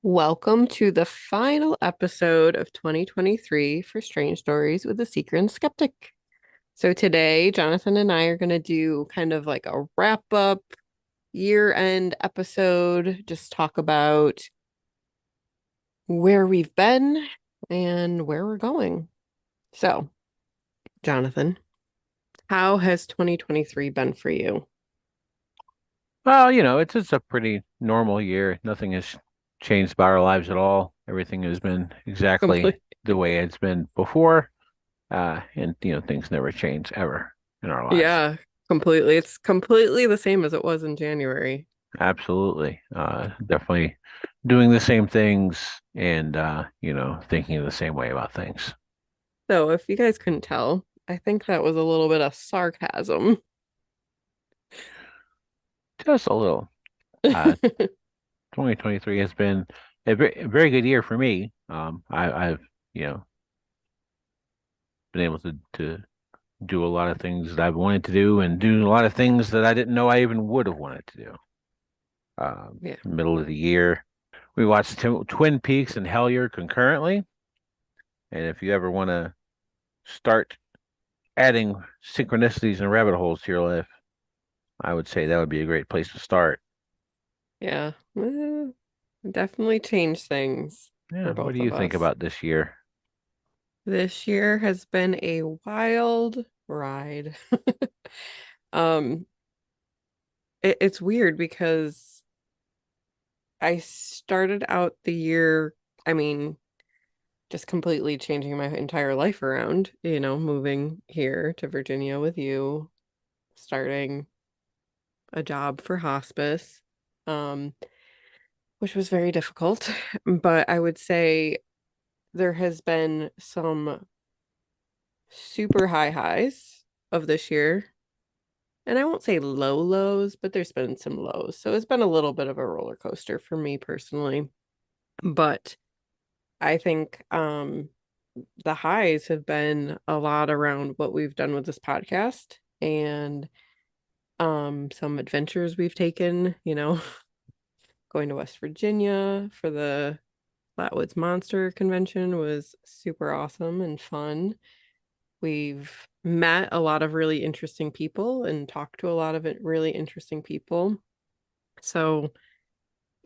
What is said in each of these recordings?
Welcome to the final episode of 2023 for Strange Stories with the Seeker and Skeptic. So today, Jonathan and I are going to do kind of like a wrap up year-end episode, just talk about where we've been and where we're going. So, Jonathan, how has 2023 been for you? Well, it's a pretty normal year. Nothing has changed about our lives at all. Everything has been exactly Complete. the way it's been before. And things never change ever in our lives. Yeah, completely. It's completely the same as it was in January. Absolutely. Definitely doing the same things and thinking the same way about things. So, if you guys couldn't tell, I think that was a little bit of sarcasm. Just a little. Uh 2023 has been a very good year for me. I've, you know, been able to do a lot of things that I've wanted to do and do a lot of things that I didn't know I even would have wanted to do. Yeah. Middle of the year, we watched Twin Peaks and Hellier concurrently. And if you ever want to start adding synchronicities and rabbit holes to your life, I would say that would be a great place to start. Yeah. Definitely changed things for Yeah, what both do you of think us. about this year? This year has been a wild ride. Um, it's weird because I started out the year, I mean, just completely changing my entire life around, moving here to Virginia with you, starting a job for hospice, um, which was very difficult. But I would say there has been some super high highs of this year. And I won't say low lows, but there's been some lows. So it's been a little bit of a roller coaster for me personally. But I think the highs have been a lot around what we've done with this podcast and some adventures we've taken, going to West Virginia for the Flatwoods Monster Convention was super awesome and fun. We've met a lot of really interesting people and talked to a lot of really interesting people. So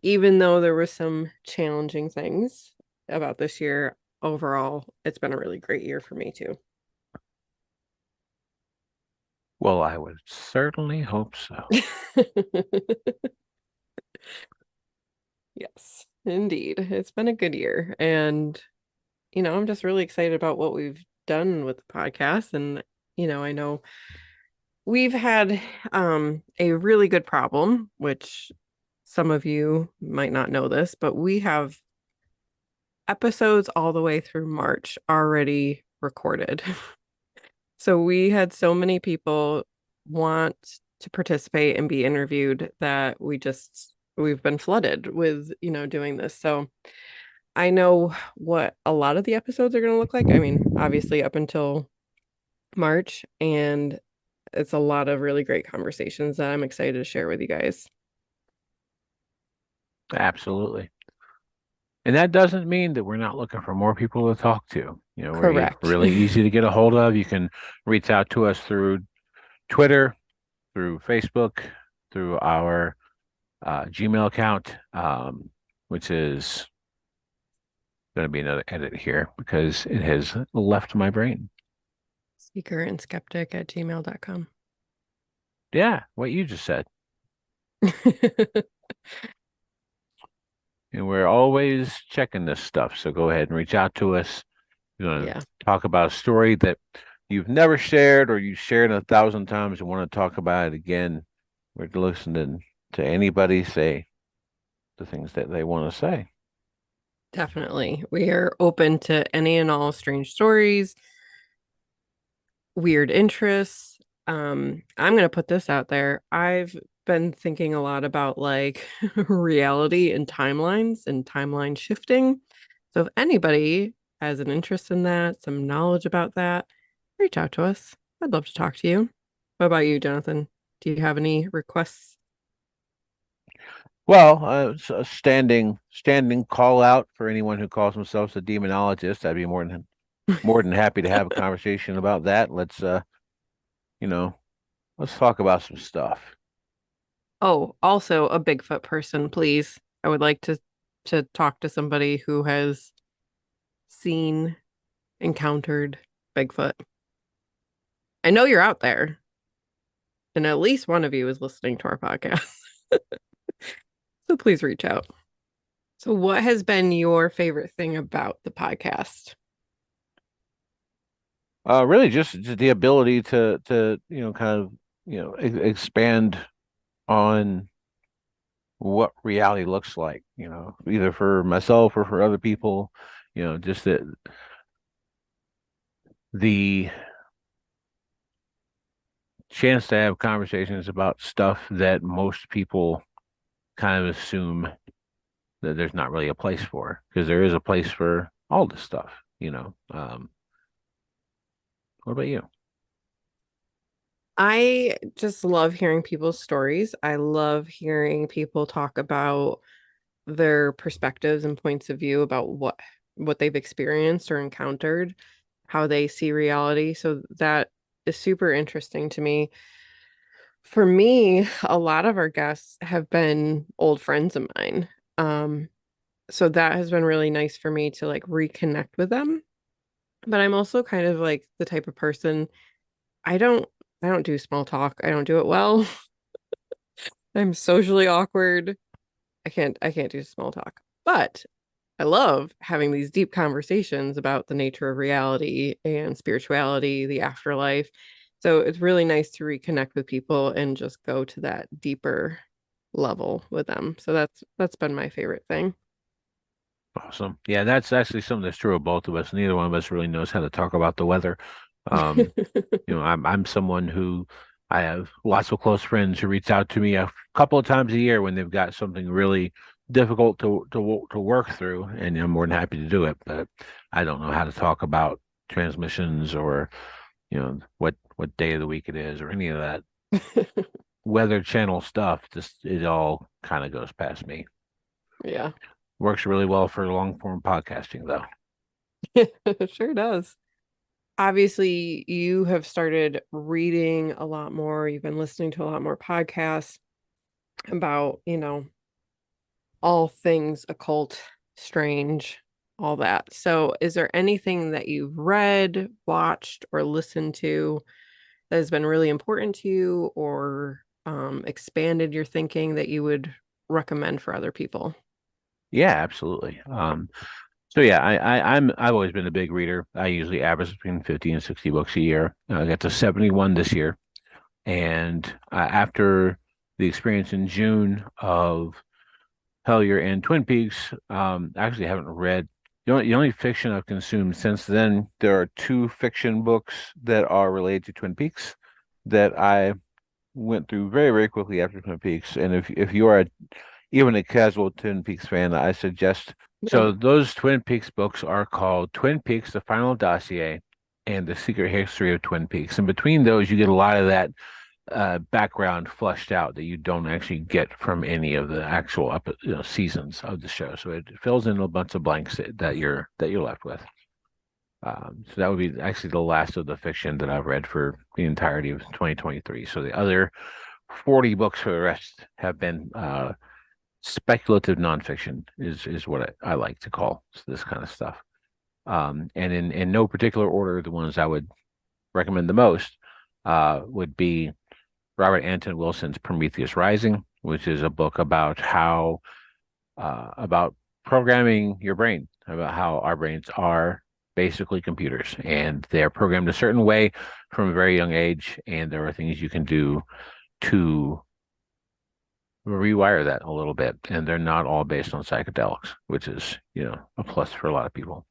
even though there were some challenging things about this year, overall, it's been a really great year for me too. Well, I would certainly hope so. Yes, indeed. It's been a good year. And, I'm just really excited about what we've done with the podcast. And, I know we've had a really good problem, which some of you might not know this, but we have episodes all the way through March already recorded. So we had so many people want to participate and be interviewed that we've been flooded with, doing this. So I know what a lot of the episodes are going to look like. I mean, obviously up until March, and it's a lot of really great conversations that I'm excited to share with you guys. Absolutely. And that doesn't mean that we're not looking for more people to talk to. We're Correct. really easy to get a hold of. You can reach out to us through Twitter, through Facebook, through our Gmail account, which is going to be another edit here because it has left my brain. Seeker and Skeptic at gmail.com. Yeah, what you just said. And we're always checking this stuff. So go ahead and reach out to us. You want Yeah, to talk about a story that you've never shared or you shared 1,000 times and want to talk about it again. We're listening to anybody say the things that they want to say. definitely. We are open to any and all strange stories, weird interests. I'm gonna put this out there. I've been thinking a lot about like reality and timelines and timeline shifting. So if anybody has an interest in that, some knowledge about that, reach out to us. I'd love to talk to you. What about you, Jonathan? Do you have any requests? Well, it's a standing call out for anyone who calls themselves a demonologist. I'd be more than happy to have a conversation about that. You know, let's talk about some stuff. Oh, also a Bigfoot person, please. I would like to talk to somebody who has seen, encountered Bigfoot. I know you're out there, and at least one of you is listening to our podcast. So please reach out. So what has been your favorite thing about the podcast? Really just the ability to kind of expand on what reality looks like, either for myself or for other people, just the chance to have conversations about stuff that most people kind of assume that there's not really a place for, because there is a place for all this stuff. What about you? I just love hearing people's stories. I love hearing people talk about their perspectives and points of view about what they've experienced or encountered, how they see reality. So that is super interesting to me. For me, a lot of our guests have been old friends of mine. Um, so that has been really nice for me to like reconnect with them. But I'm also kind of like the type of person I don't I don't do small talk. I don't do it well. I'm socially awkward. I can't do small talk. But I love having these deep conversations about the nature of reality and spirituality, the afterlife. So it's really nice to reconnect with people and just go to that deeper level with them. So that's been my favorite thing. Awesome. Yeah, that's actually something that's true of both of us. Neither one of us really knows how to talk about the weather. Um, I'm someone who I have lots of close friends who reach out to me a couple of times a year when they've got something really difficult to work through, and I'm more than happy to do it. But I don't know how to talk about transmissions or what day of the week it is or any of that weather channel stuff. Just it all kind of goes past me. Yeah. Works really well for long form podcasting though. It sure does. Obviously, you have started reading a lot more. You've been listening to a lot more podcasts about, all things occult, strange, all that. So, is there anything that you've read, watched, or listened to that has been really important to you or expanded your thinking that you would recommend for other people? Yeah, absolutely. So yeah, I've always been a big reader. I usually average between 50 and 60 books a year. I got to 71 this year, and after the experience in June of Hellier and Twin Peaks, I actually haven't read the only fiction I've consumed since then. There are two fiction books that are related to Twin Peaks that I went through very, very quickly after Twin Peaks. And if you are even a casual Twin Peaks fan, I suggest. Yeah. So those Twin Peaks books are called Twin Peaks: The Final Dossier and The Secret History of Twin Peaks. And between those, you get a lot of that background flushed out that you don't actually get from any of the actual seasons of the show. So it fills in a bunch of blanks that you're left with. So that would be actually the last of the fiction that I've read for the entirety of 2023. So the other 40 books for the rest have been speculative nonfiction is what I like to call this kind of stuff. And in no particular order, the ones I would recommend the most would be Robert Anton Wilson's Prometheus Rising, which is a book about how about programming your brain, about how our brains are basically computers and they're programmed a certain way from a very young age, and there are things you can do to rewire that a little bit, and they're not all based on psychedelics, which is a plus for a lot of people.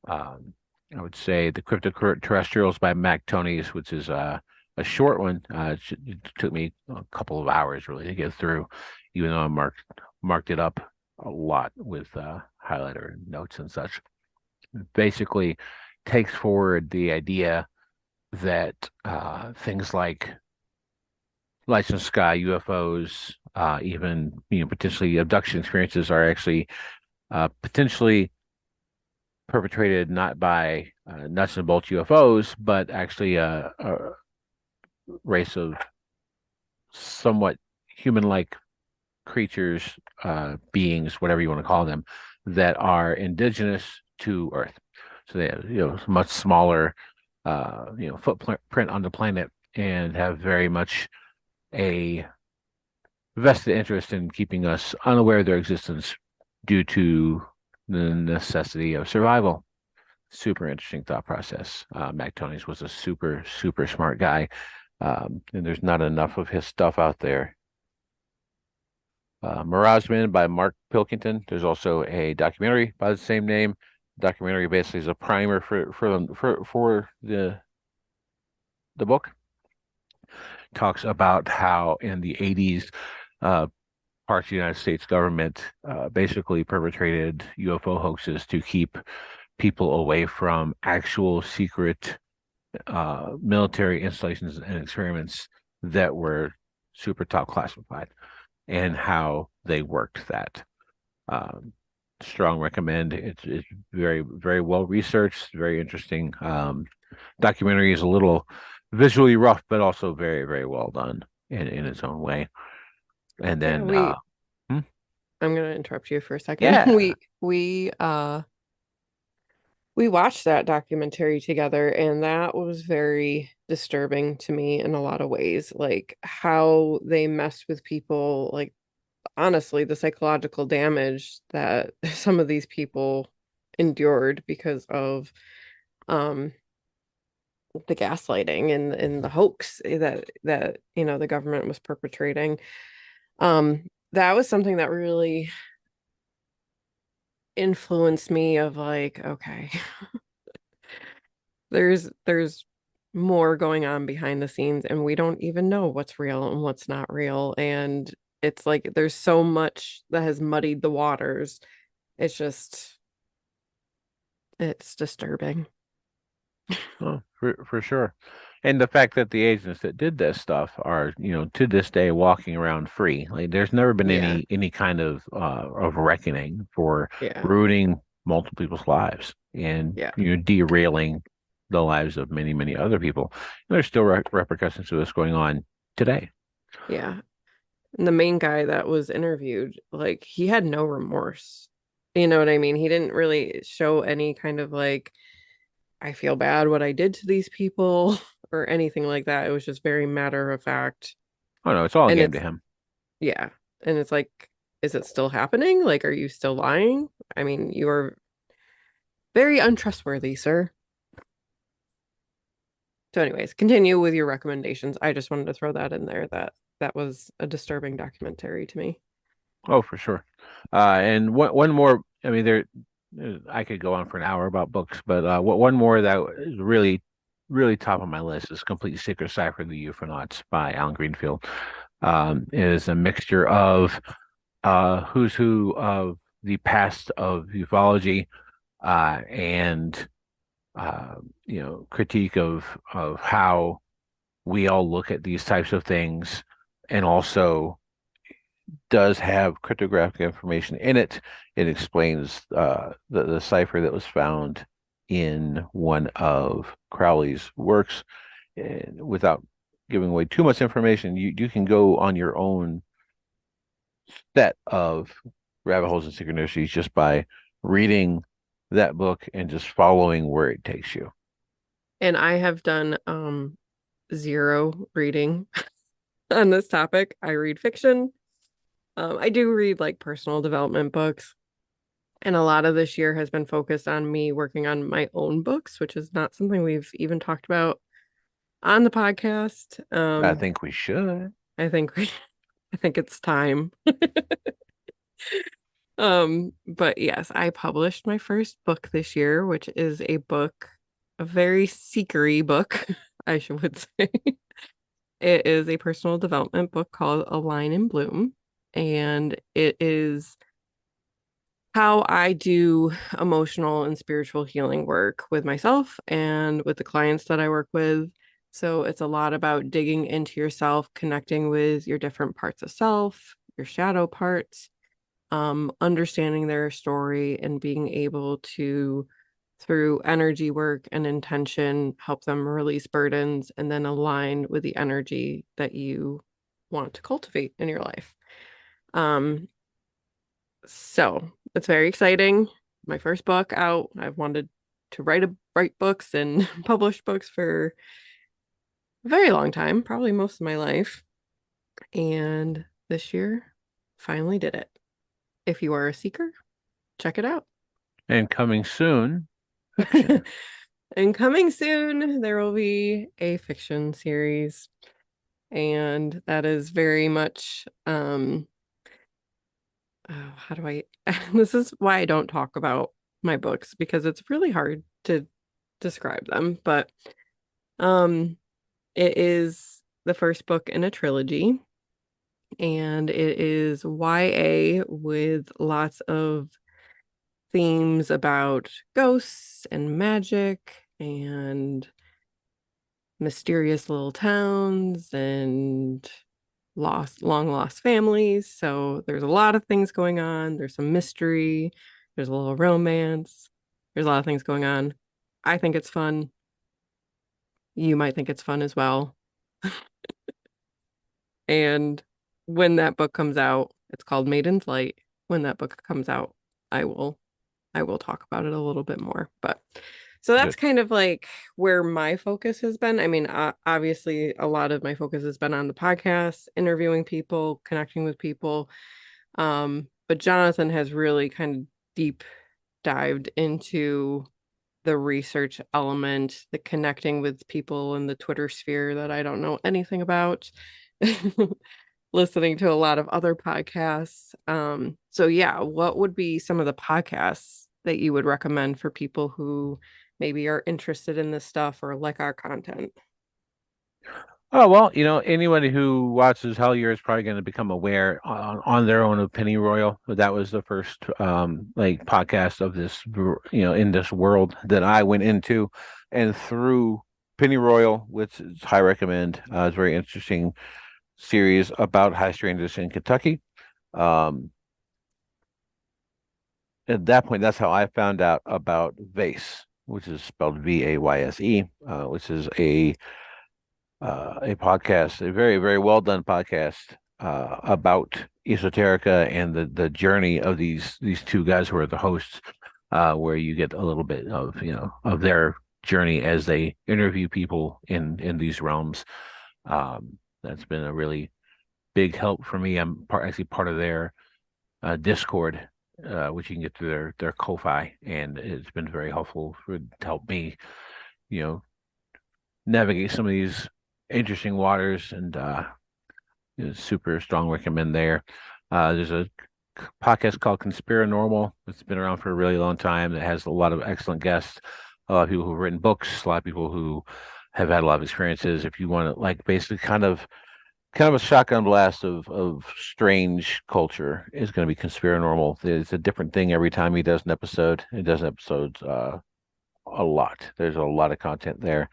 Um, I would say The Cryptoterrestrials by Mac Tonnies, which is a short one. It took me a couple of hours really to get through, even though I marked it up a lot with highlighter and notes and such. Basically, takes forward the idea that things like licensed sky UFOs, even potentially abduction experiences are actually potentially perpetrated not by nuts and bolts UFOs, but actually a race of somewhat human-like creatures, beings, whatever you want to call them, that are indigenous to Earth. So they have, much smaller, footprint on the planet and have very much a vested interest in keeping us unaware of their existence due to the necessity of survival. Super interesting thought process. Mac Tony's was a super, super smart guy. And there's not enough of his stuff out there. Mirazman by Mark Pilkington. There's also a documentary by the same name. The documentary basically is a primer for the book. Talks about how in the 80s, parts of the United States government basically perpetrated UFO hoaxes to keep people away from actual secret military installations and experiments that were super top classified, and how they worked that. Um, Strong recommend. It's very, very well researched, very interesting. Documentary is a little visually rough, but also very, very well done in its own way. And Yeah, then, hmm? I'm gonna interrupt you for a second. Yeah. We watched that documentary together, and that was very disturbing to me in a lot of ways. Like how they mess with people, like honestly, the psychological damage that some of these people endured because of um the gaslighting and the hoax that the government was perpetrating. That was something that really influenced me of like, okay, there's more going on behind the scenes and we don't even know what's real and what's not real. And it's like there's so much that has muddied the waters. It's just it's disturbing. Oh, for sure. And the fact that the agents that did this stuff are, to this day walking around free. Like there's never been Yeah, any kind of reckoning for yeah, ruining multiple people's lives and yeah, derailing the lives of many, many other people. And there's still repercussions to this going on today. yeah. And the main guy that was interviewed, like he had no remorse. You know what I mean? He didn't really show any kind of like, I feel bad what I did to these people or anything like that. It was just very matter of fact. Oh no, it's all a And game to it's, him. yeah. And it's like, is it still happening? Like, are you still lying? I mean, you are very untrustworthy, sir. So, anyways, continue with your recommendations. I just wanted to throw that in there that that was a disturbing documentary to me. Oh, for sure. And one more. I mean, I could go on for an hour about books, but one more that is really, really top of my list is Complete Secret Cipher of the UFOnauts by Alan Greenfield. It is a mixture of who's who of the past of ufology, and critique of how we all look at these types of things, and also does have cryptographic information in it. It explains the cipher that was found in one of Crowley's works. And without giving away too much information, you can go on your own set of rabbit holes and synchronicities just by reading that book and just following where it takes you. And I have done zero reading on this topic. I read fiction. I do read like personal development books. And a lot of this year has been focused on me working on my own books, which is not something we've even talked about on the podcast. I think we should. I think we, I think it's time. But yes, I published my first book this year, which is a book, a very seekery book, I would say. It is a personal development book called A Line in Bloom, and it is how I do emotional and spiritual healing work with myself and with the clients that I work with. So it's a lot about digging into yourself, connecting with your different parts of self, your shadow parts, understanding their story and being able to, through energy work and intention, help them release burdens and then align with the energy that you want to cultivate in your life. Um, so it's very exciting. My first book out. I've wanted to write books and publish books for a very long time, probably most of my life. And this year, finally did it. If you are a seeker, check it out. And coming soon, fiction. And coming soon, there will be a fiction series. And that is very much how do I this is why I don't talk about my books because it's really hard to describe them. But um it is the first book in a trilogy, and it is YA with lots of themes about ghosts and magic and mysterious little towns and long lost families. So there's a lot of things going on. There's some mystery, there's a little romance, there's a lot of things going on. I think it's fun. You might think it's fun as well. And when that book comes out, it's called Maiden's Light. When that book comes out, I will I will talk about it a little bit more. But so that's Good. kind of like where my focus has been. I mean, obviously, a lot of my focus has been on the podcast, interviewing people, connecting with people. But Jonathan has really kind of deep dived into the research element, the connecting with people in the Twitter sphere that I don't know anything about. Listening to a lot of other podcasts. So yeah, what would be some of the podcasts that you would recommend for people who maybe are interested in this stuff or like our content? Oh, well, anybody who watches Hellier is probably going to become aware on their own of Pennyroyal. That was the first like podcast of this, in this world that I went into, and through Pennyroyal, which is high recommend. It's a very interesting series about high strangers in Kentucky. Um, at that point, that's how I found out about Vayse, which is spelled Vayse, which is a podcast, a very, very well done podcast about esoterica and the journey of these two guys who are the hosts, where you get a little bit of of their journey as they interview people in these realms. That's been a really big help for me. I'm actually part of their Discord, which you can get through their Ko-fi, and it's been very helpful to help me, you know, navigate some of these interesting waters, and super strong recommend there. There's a podcast called Conspiranormal. It's been around for a really long time. That has a lot of excellent guests, a lot of people who've written books, a lot of people who have had a lot of experiences. If you want to like basically kind of a shotgun blast of strange culture, is going to be Conspiranormal. It's a different thing every time he does an episode. He does episodes a lot. There's a lot of content there.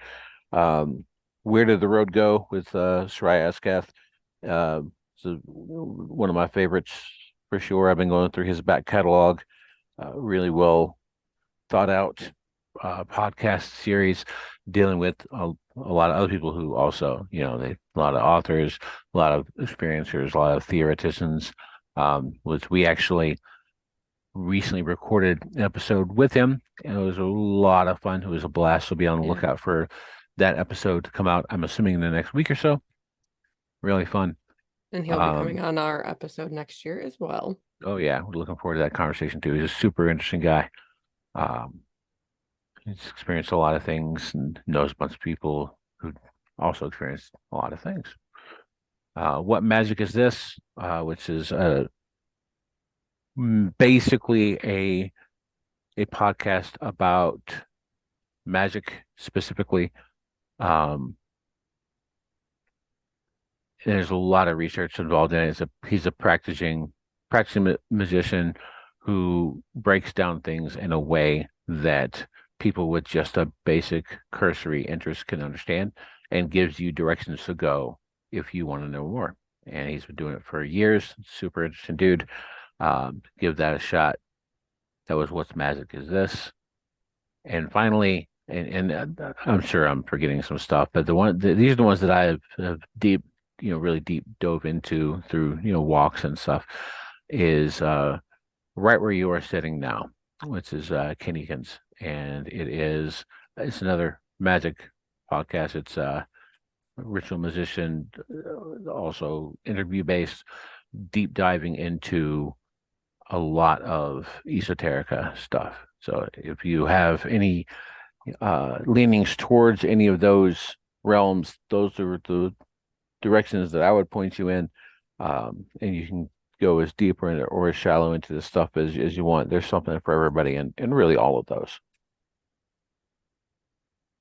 Um, Where Did the Road Go with Soraya Askath? So one of my favorites for sure. I've been going through his back catalog. Really well thought out podcast series dealing with a lot of other people who also, a lot of authors, a lot of experiencers, a lot of theoreticians. Was we actually recently recorded an episode with him, and it was a lot of fun. It was a blast. So be on the Yeah. lookout for that episode to come out. I'm assuming in the next week or so. Really fun. And he'll be coming Um, on our episode next year as well. oh yeah, we're looking forward to that conversation too. He's a super interesting guy. Um, he's experienced a lot of things and knows a bunch of people who also experienced a lot of things. What Magic Is This? Which is basically a podcast about magic specifically. Um, there's a lot of research involved in it. He's a practicing musician who breaks down things in a way that people with just a basic cursory interest can understand. and gives you directions to go if you want to know more. And he's been doing it for years. Super interesting dude. Give that a shot. That was What's Magic Is This? And finally, and I'm sure I'm forgetting some stuff, but these are the ones that have deep, really deep dove into through, walks and stuff. Is Right Where You Are Sitting Now, which is Kennikins, and it's another magic podcast. It's ritual musician, also interview based, deep diving into a lot of esoterica stuff. So if you have any leanings towards any of those realms, those are the directions that I would point you in. And you can go as deep or as shallow into the stuff as you want. There's something for everybody and really all of those.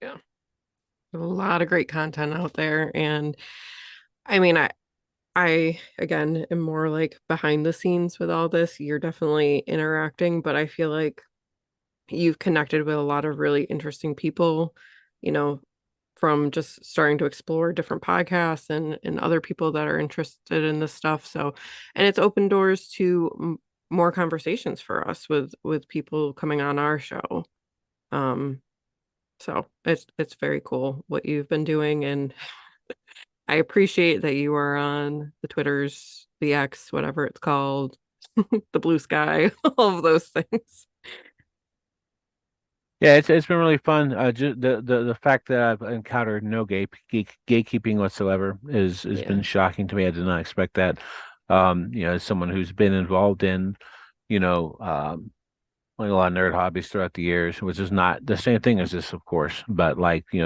Yeah. A lot of great content out there. And I mean, I again am more like behind the scenes with all this. You're definitely interacting, but I feel like you've connected with a lot of really interesting people, you know, from just starting to explore different podcasts and other people that are interested in this stuff. So, and it's opened doors to more conversations for us with people coming on our show. Um, so it's very cool what you've been doing, and I appreciate that you are on the Twitters, the X, whatever it's called, the blue sky, all of those things. Yeah, it's been really fun. Just the fact that I've encountered no gatekeeping whatsoever is has Yeah. been shocking to me. I did not expect that. As someone who's been involved in, you know, um, like a lot of nerd hobbies throughout the years, which is not the same thing as this, of course, but like, they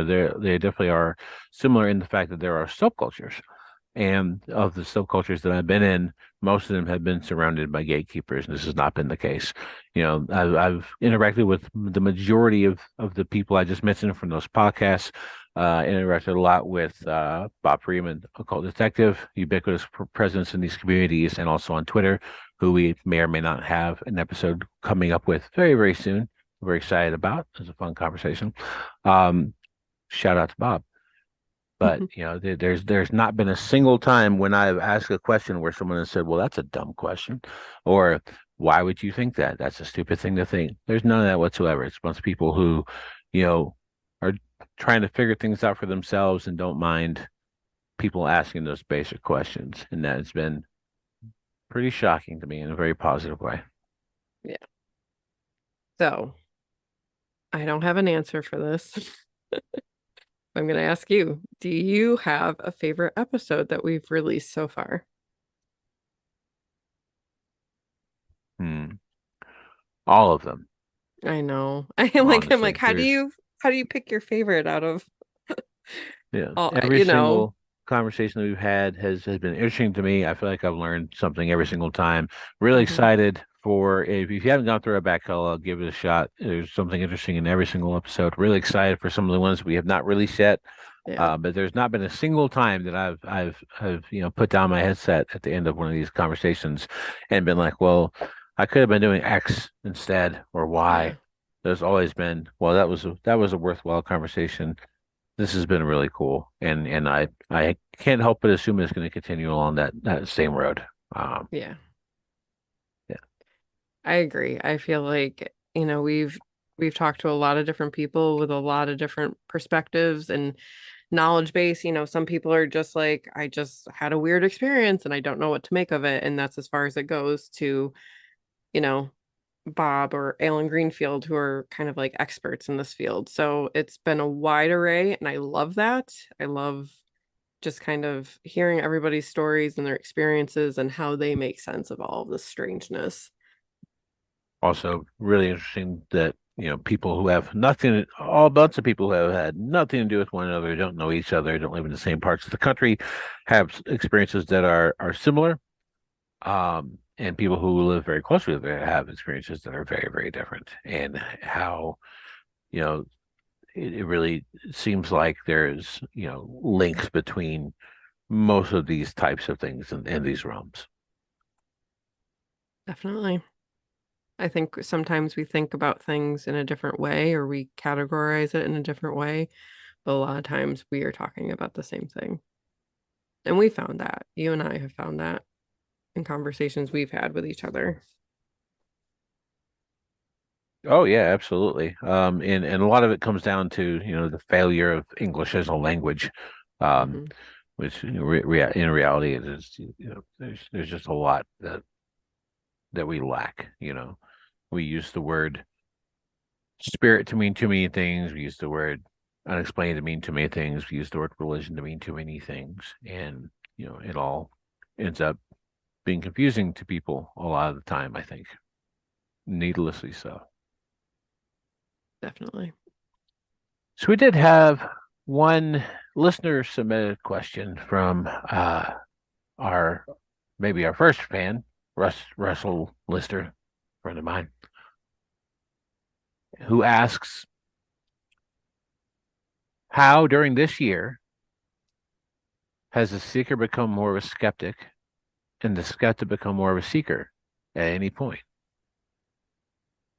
definitely are similar in the fact that there are subcultures. And of the subcultures that I've been in, most of them have been surrounded by gatekeepers, and this has not been the case. I've interacted with the majority of the people I just mentioned from those podcasts. Interacted a lot with Bob Freeman, Occult Detective, ubiquitous presence in these communities, and also on Twitter, who we may or may not have an episode coming up with very, very soon. We're excited about. It was a fun conversation. Um, Shout out to Bob. But there's not been a single time when I've asked a question where someone has said, "Well, that's a dumb question," or "Why would you think that? That's a stupid thing to think." There's none of that whatsoever. It's a bunch of people who, you know, are trying to figure things out for themselves and don't mind people asking those basic questions, and that has been pretty shocking to me in a very positive way. Yeah. So I don't have an answer for this. I'm going to ask you, do you have a favorite episode that we've released so far? Hmm. All of them, I know. I'm like, honestly. There's how do you pick your favorite out of Yeah, all, every single conversation that we've had has been interesting to me. I feel like I've learned something every single time. Really Mhm. excited for if you haven't gone through our back catalog, give it a shot. There's something interesting in every single episode. Really excited for some of the ones we have not released yet. Yeah. But there's not been a single time that I've put down my headset at the end of one of these conversations and been like, well, I could have been doing X instead or Yeah. Y. There's always been, well, that was a worthwhile conversation. This has been really cool, and I can't help but assume it's going to continue along that same road. Um, Yeah. yeah, I agree. I feel like, we've talked to a lot of different people with a lot of different perspectives and knowledge base. Some people are just like, I just had a weird experience and I don't know what to make of it. And that's as far as it goes to, you know, Bob or Alan Greenfield, who are kind of like experts in this field. So it's been a wide array, and I love that. I love just kind of hearing everybody's stories and their experiences and how they make sense of all of this strangeness. also really interesting that people who have nothing, all bunch of people who have had nothing to do with one another, don't know each other, don't live in the same parts of the country, have experiences that are similar. And people who live very close to each other have experiences that are very, very different, and how you know it really seems like there's links between most of these types of things in these realms. Definitely. I think sometimes we think about things in a different way or we categorize it in a different way, a lot of times we are talking about the same thing. And we found that. You and I have found that in conversations we've had with each other. Oh yeah, absolutely. And a lot of it comes down to, the failure of English as a language, um, Hmm. which, in reality it is, there's just a lot that we lack. We use the word spirit to mean too many things. We use the word unexplained to mean too many things. We use the word religion to mean too many things, and it all ends up being confusing to people a lot of the time. I think, needlessly so. Definitely. So we did have one listener submitted question from our maybe our first fan, Russell Lister, friend of mine, who asks how during this year has the seeker become more of a skeptic and the skeptic become more of a seeker at any point?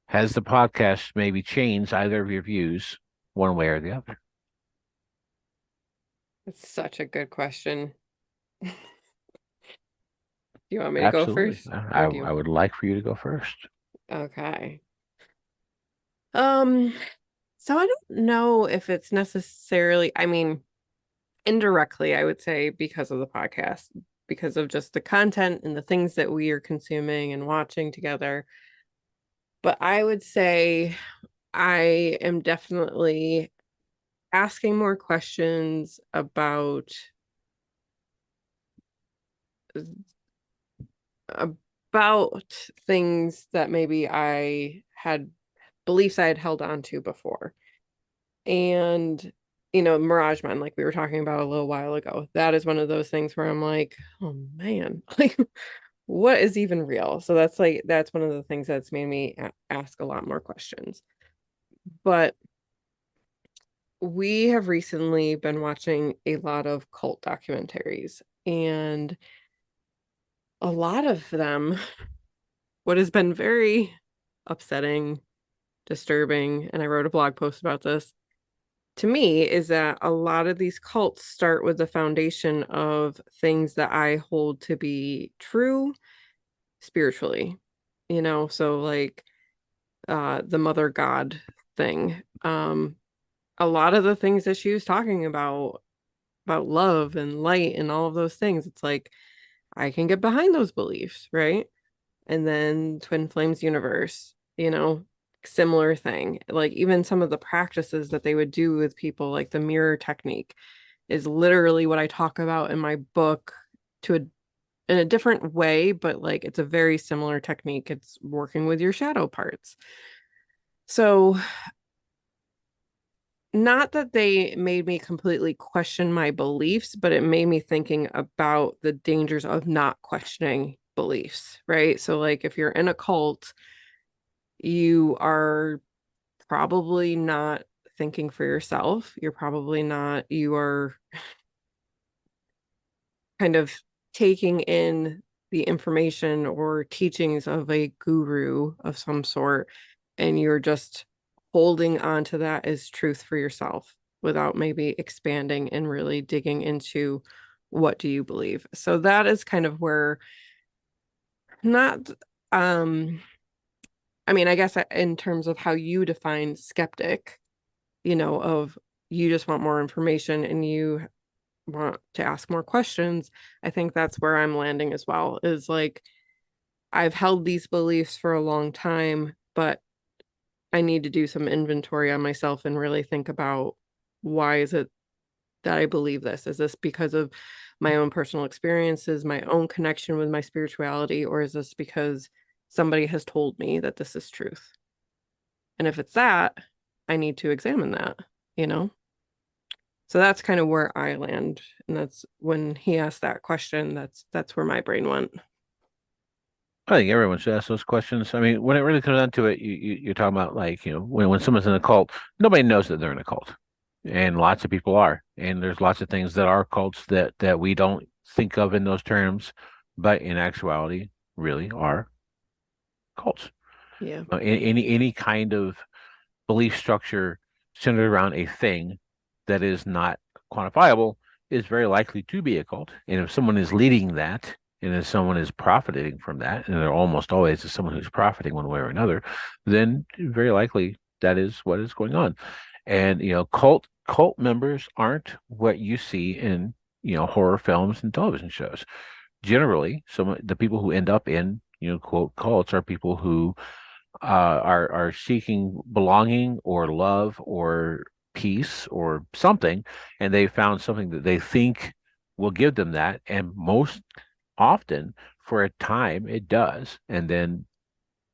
Has the podcast maybe changed either of your views one way or the other? It's such a good question. Do you want me to go Absolutely. first I, or do I you? would like for you to go first. Okay. Um, so I don't know if it's necessarily, I mean, indirectly, I would say because of the podcast, because of just the content and the things that we are consuming and watching together. But I would say I am definitely asking more questions about things that maybe I had beliefs I had held on to before. And Mirage Man, like we were talking about a little while ago, that is one of those things where I'm like, oh man, like what is even real? So that's one of the things that's made me ask a lot more questions. But we have recently been watching a lot of cult documentaries, and a lot of them, what has been very upsetting, disturbing, and I wrote a blog post about this, to me, is that a lot of these cults start with the foundation of things that I hold to be true spiritually. So like the mother god thing. A lot of the things that she was talking about love and light and all of those things, it's like I can get behind those beliefs, right? And then Twin Flames universe, similar thing. Like even some of the practices that they would do with people, like the mirror technique, is literally what I talk about in my book to in a different way, but like it's a very similar technique. It's working with your shadow parts. So, not that they made me completely question my beliefs, but it made me thinking about the dangers of not questioning beliefs, right? So, like if you're in a cult, you are probably not thinking for yourself. You're probably not, you are kind of taking in the information or teachings of a guru of some sort, and you're just holding on to that as truth for yourself without maybe expanding and really digging into what do you believe. So that is kind of where not um I mean, I guess in terms of how you define skeptic, of you just want more information and you want to ask more questions, I think that's where I'm landing as well. Is like I've held these beliefs for a long time, but I need to do some inventory on myself and really think about why is it that I believe this? Is this because of my own personal experiences, my own connection with my spirituality, or is this because somebody has told me that this is truth? And if it's that, I need to examine that, you know? So that's kind of where I land. And that's when he asked that question, that's where my brain went. I think everyone should ask those questions. I mean, when it really comes down to it, you're talking about like, when someone's in a cult, nobody knows that they're in a cult. And lots of people are. And there's lots of things that are cults that we don't think of in those terms, but in actuality really are cults. Yeah. Any kind of belief structure centered around a thing that is not quantifiable is very likely to be a cult. And if someone is leading that, and if someone is profiting from that, and there almost always is someone who's profiting one way or another, then very likely that is what is going on. And cult members aren't what you see in horror films and television shows. Generally, some the people who end up in quote cults are people who are seeking belonging or love or peace or something, and they found something that they think will give them that, and most often for a time it does, and then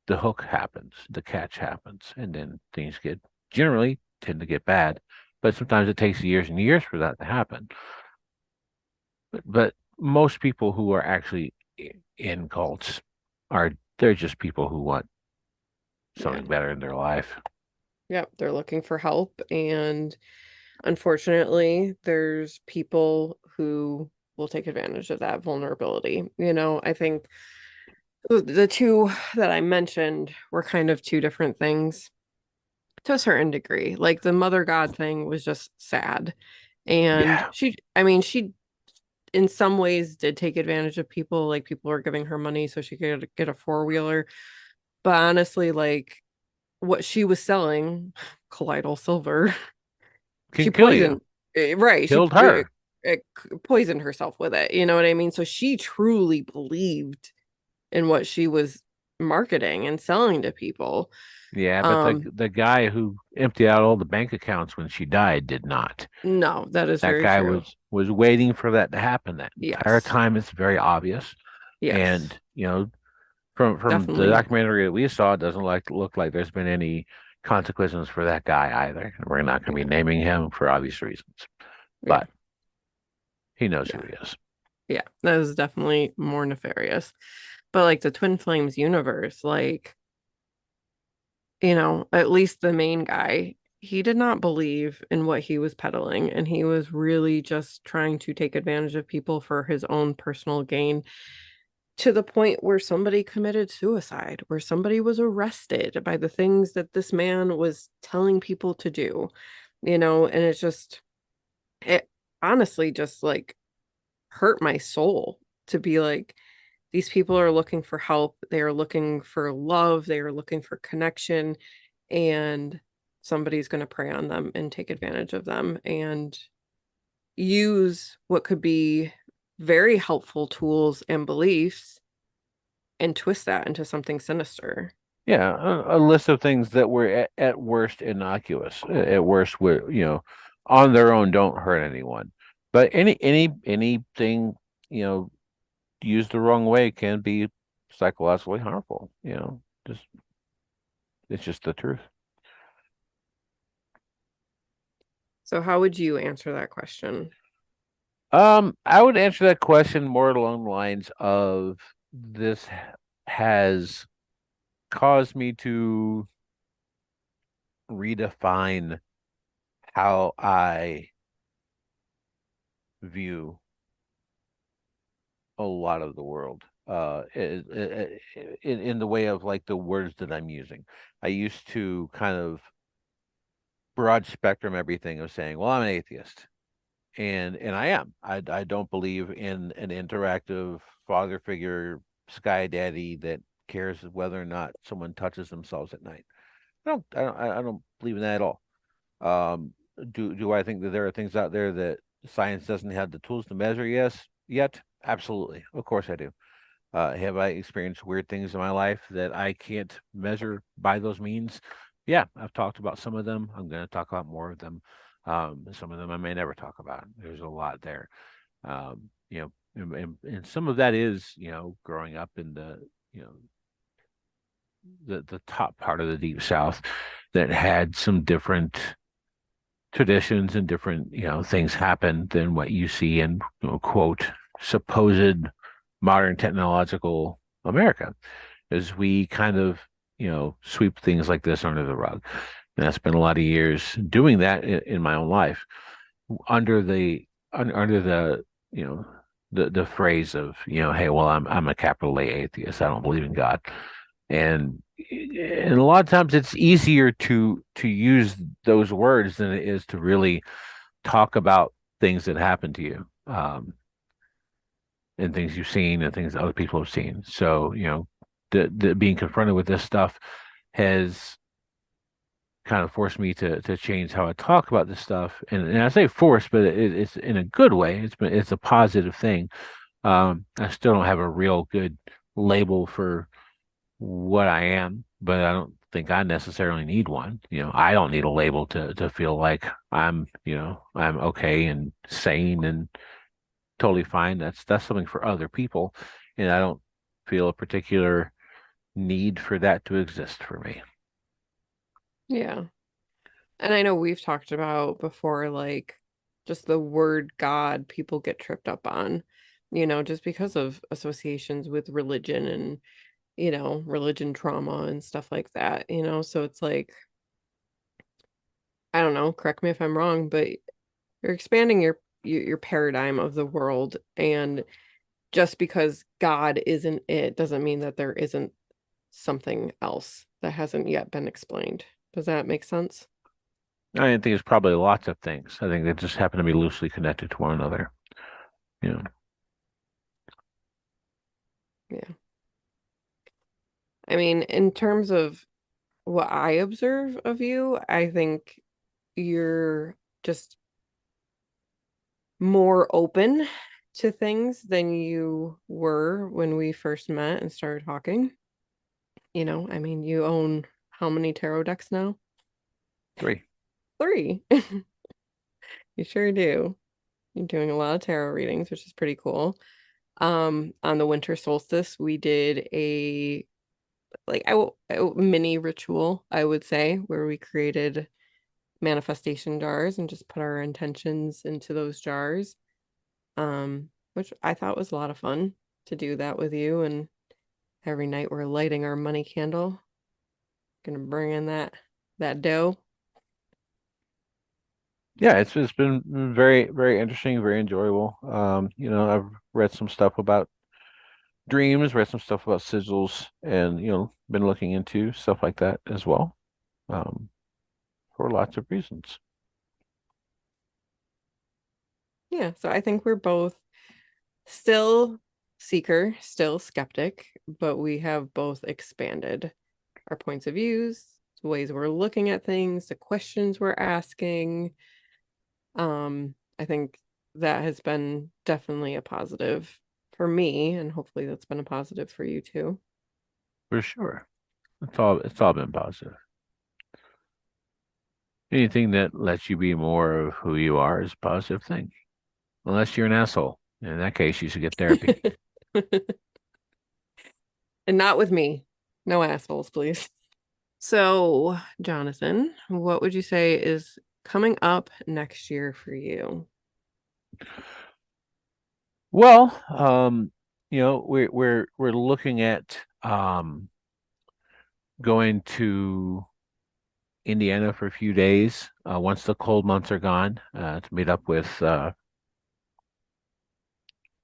the hook happens, the catch happens, and then things get generally tend to get bad, but sometimes it takes years and years for that to happen. But most people who are actually in cults are they're just people who want Yeah. something better in their life. Yep. They're looking for help. And unfortunately, there's people who will take advantage of that vulnerability. I think the two that I mentioned were kind of two different things to a certain degree. Like the mother god thing was just sad. And Yeah. I mean, she in some ways did take advantage of people. Like people were giving her money so she could get a four-wheeler. But honestly, like what she was selling, colloidal silver, she Can kill you. poisoned, right? She Killed her. poisoned herself with it. You know what I mean? So she truly believed in what she was marketing and selling to people. Yeah, but the Um, the guy who emptied out all the bank accounts when she died did not. no, that is That very guy true. was waiting for that to happen that entire Yes. time. It's very obvious. Yes. And from the Definitely. documentary that we saw, it doesn't look like there's been any consequences for that guy either. And we're not going to be Yeah. naming him for obvious reasons, Yeah. but he knows who Yeah. he is. Yeah. That is definitely more nefarious. But like the Twin Flames universe, like, at least the main guy, he did not believe in what he was peddling, and he was really just trying to take advantage of people for his own personal gain to the point where somebody committed suicide, where somebody was arrested by the things that this man was telling people to do, and it honestly just like hurt my soul to be like, these people are looking for help, they are looking for love, they are looking for connection, and somebody's going to prey on them and take advantage of them and use what could be very helpful tools and beliefs and twist that into something sinister. Yeah, a list of things that were at worst innocuous. At worst, were on their own don't hurt anyone. But anything you know used the wrong way can be psychologically harmful. Just it's just the truth. So how would you answer that question? I would answer that question more along the lines of this has caused me to redefine how I view a lot of the world. In the way of like the words that I'm using. I used to kind of broad spectrum everything of saying, well, I'm an atheist. And I am. I don't believe in an interactive father figure sky daddy that cares whether or not someone touches themselves at night. I don't believe in that at all. Um, do I think that there are things out there that science doesn't have the tools to measure? Yes, yet, absolutely. Of course I do. Have I experienced weird things in my life that I can't measure by those means? Yeah, I've talked about some of them. I'm going to talk about more of them. Some of them I may never talk about. There's a lot there. And some of that is, growing up in the top part of the deep South that had some different traditions and different, things happen than what you see in, quote, supposed modern technological America, as we kind of, sweep things like this under the rug. And I spent a lot of years doing that in my own life under the the phrase of hey, well, I'm a capital A atheist. I don't believe in God. And a lot of times it's easier to use those words than it is to really talk about things that happen to you, and things you've seen and things that other people have seen. So, the being confronted with this stuff has kind of forced me to change how I talk about this stuff. And I say force, but it's in a good way. It's a positive thing. I still don't have a real good label for what I am, but I don't think I necessarily need one. I don't need a label to feel like I'm okay and sane and totally fine. That's something for other people, and I don't feel a particular need for that to exist for me. Yeah. And I know we've talked about before, like just the word God people get tripped up on, just because of associations with religion and, religion trauma and stuff like that. So it's like, I don't know, correct me if I'm wrong, but you're expanding your paradigm of the world. And just because God isn't it doesn't mean that there isn't something else that hasn't yet been explained. Does that make sense? I think it's probably lots of things. I think they just happen to be loosely connected to one another. You know, Yeah. I mean, in terms of what I observe of you, I think you're just more open to things than you were when we first met and started talking. I mean, you own how many tarot decks now? three. Three. You sure do. You're doing a lot of tarot readings, which is pretty cool. On the winter solstice, we did a a mini ritual, I would say, where we created manifestation jars and just put our intentions into those jars. Which I thought was a lot of fun to do that with you. And every night we're lighting our money candle, gonna bring in that dough. Yeah, it's been very very interesting, very enjoyable. I've read some stuff about dreams, read some stuff about sigils, and been looking into stuff like that as well. Um, for lots of reasons. Yeah, so I think we're both still seeker, still skeptic, but we have both expanded our points of views, the ways we're looking at things, the questions we're asking. I think that has been definitely a positive for me, and hopefully that's been a positive for you too. For sure. It's all been positive. Anything that lets you be more of who you are is a positive thing. Unless you're an asshole. In that case, you should get therapy. And not with me. No assholes, please. So, Jonathan, what would you say is coming up next year for you? Well, we're looking at going to Indiana for a few days once the cold months are gone to meet up with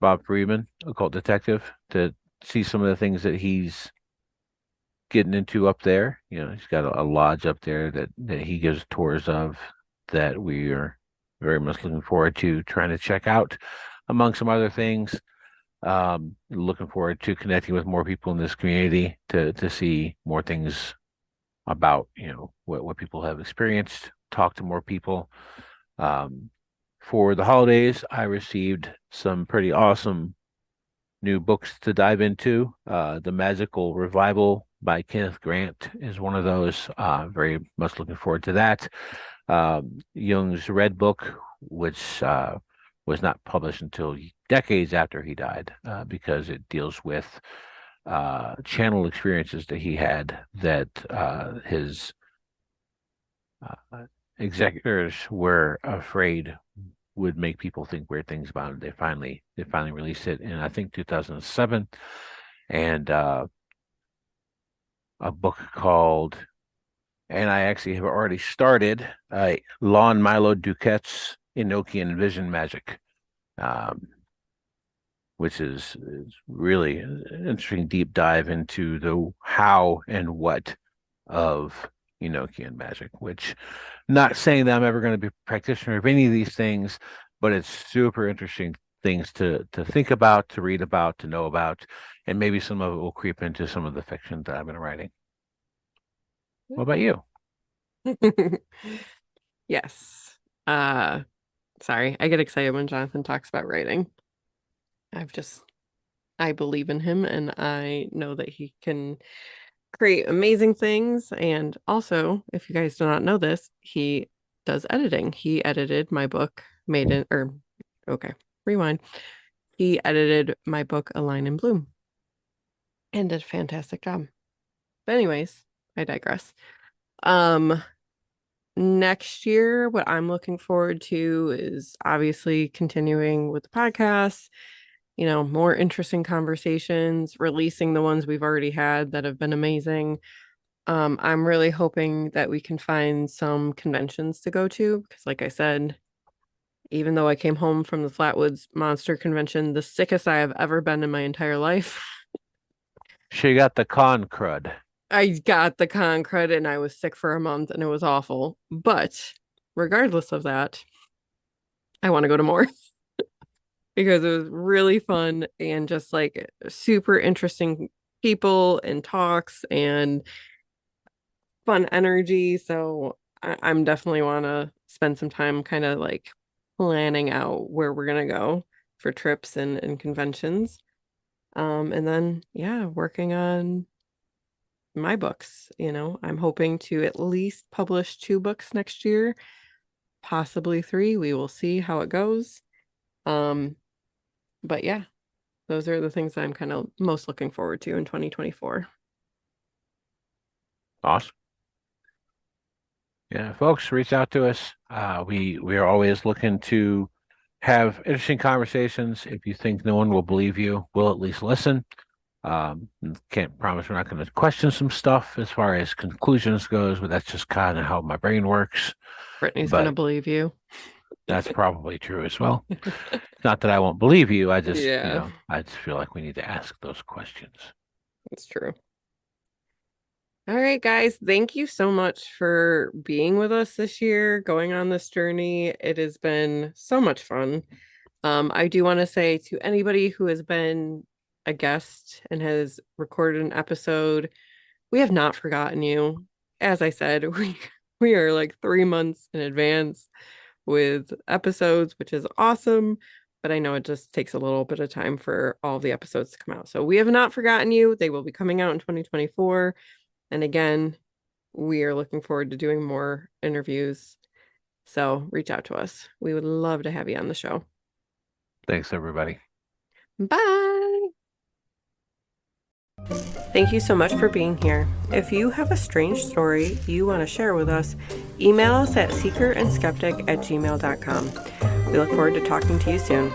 Bob Friedman, occult detective, to see some of the things that he's getting into up there. He's got a lodge up there that he gives tours of that we are very much looking forward to trying to check out, among some other things. Looking forward to connecting with more people in this community to see more things about what people have experienced, talk to more people. Um, for the holidays, I received some pretty awesome new books to dive into. The Magical Revival by Kenneth Grant is one of those. Very much looking forward to that. Jung's Red Book, which was not published until decades after he died, because it deals with channel experiences that he had that his uh, executors were afraid would make people think weird things about it. They finally released it in, I think, 2007, and a book called, and I actually have already started, Lon Milo Duquette's Enochian Vision Magic, um, which is really an interesting deep dive into the how and what of Enochi and magic, which not saying that I'm ever going to be a practitioner of any of these things, but it's super interesting things to think about, to read about, to know about, and maybe some of it will creep into some of the fiction that I've been writing. What about you? Yes. Uh, Sorry, I get excited when Jonathan talks about writing. I've just, I believe in him and I know that he can create amazing things. And also, if you guys do not know this, he does editing. He edited my book, okay, rewind. He edited my book, A Line in Bloom, and did a fantastic job. But anyways, I digress. Um, Next year, what I'm looking forward to is obviously continuing with the podcast, more interesting conversations, releasing the ones we've already had that have been amazing. I'm really hoping that we can find some conventions to go to because, like I said, even though I came home from the Flatwoods Monster Convention, the sickest I have ever been in my entire life, She got the con crud. I got the con credit and I was sick for a month and it was awful. But regardless of that, I want to go to more because it was really fun and just like super interesting people and talks and fun energy. So I'm definitely want to spend some time kind of like planning out where we're gonna go for trips and conventions. And then yeah, working on my books. I'm hoping to at least publish 2 books next year, possibly 3. We will see how it goes. Um, but yeah, those are the things that I'm kind of most looking forward to in 2024. Awesome. Yeah, folks, reach out to us. We are always looking to have interesting conversations. If you think no one will believe you, we'll at least listen. Can't promise we're not going to question some stuff as far as conclusions goes, but that's just kind of how my brain works. Brittany's gonna But believe you. that's probably true as well. Not that I won't believe you. I just, Yeah, I just feel like we need to ask those questions. that's true. All right, guys, thank you so much for being with us this year, going on this journey. It has been so much fun. I do want to say to anybody who has been a guest and has recorded an episode, we have not forgotten you. As I said, we are like 3 months in advance with episodes, which is awesome. But I know it just takes a little bit of time for all the episodes to come out. So we have not forgotten you. They will be coming out in 2024. And again, we are looking forward to doing more interviews. So reach out to us. We would love to have you on the show. Thanks, everybody. Bye. Thank you so much for being here. If you have a strange story you want to share with us, email us at seekerandskeptic@gmail.com. We look forward to talking to you soon.